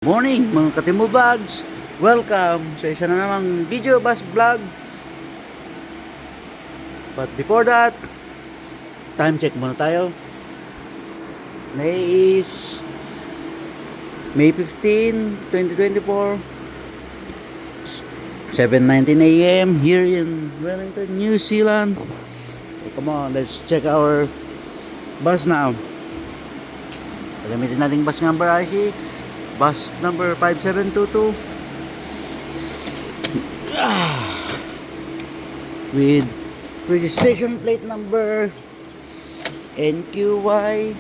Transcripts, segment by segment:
Morning mga Katimo Vlogs. Welcome sa isa na namang video bus vlog. But before that, time check muna tayo. May 15, 2024, 7:19 AM here in Wellington, New Zealand. So come on, let's check our bus now. Gamitin natin bus number IC. Bus number 5722 with registration plate number NQY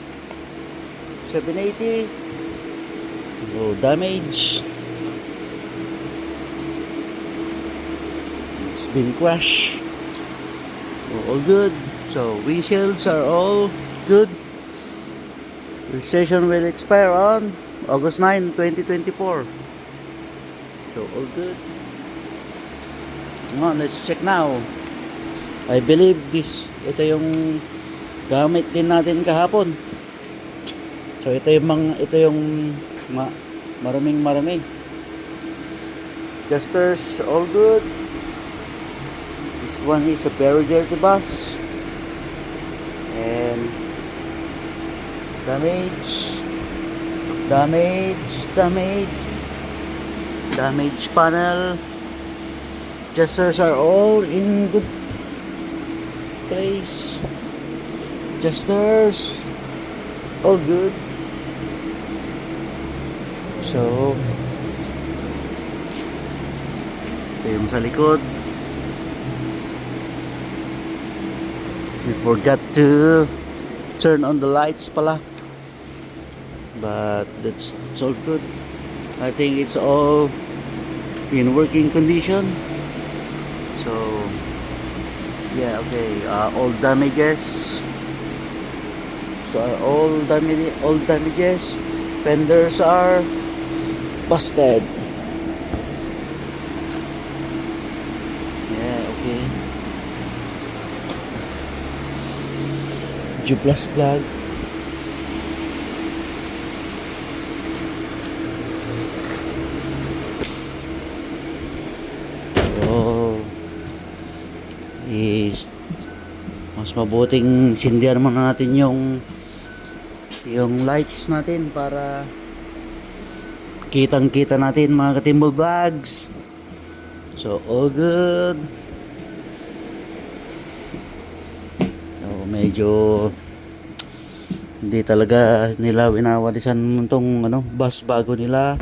780. No damage. It's been crashed. All good. So windshields are all good. Registration will expire on August 9, 2024. So all good. Come on, let's check now. I believe ito yung gamit din natin kahapon. So ito yung maraming testers, all good. This one is a very dirty bus and damage panel. Gestures are all in good place. Gestures all good. So ito yung sa likod. We forgot to turn on the lights pala, but that's all good. I think it's all in working condition. So yeah, okay. All damages. So all damages. Fenders are busted. Yeah, okay. Plus plug. Mas mabuting sindihan muna natin yung lights natin para kitang-kita natin mga Katimbol Vlogs. So all good. So medyo hindi talaga nila winawalisan tong bus bago nila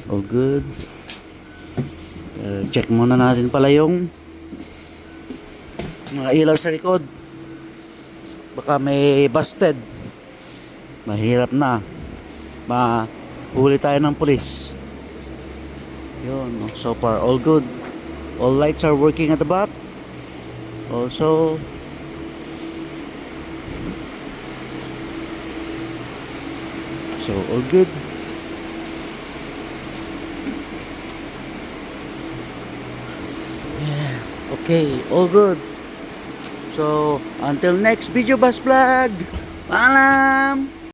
all good. Check muna natin pala yung mga ilaw sa likod. Baka may busted. Mahirap na. Mahuli tayo ng pulis. Yun. So far all good. All lights are working at the back. Also so all good. Okay, all good. So, until next video bus vlog. Paalam!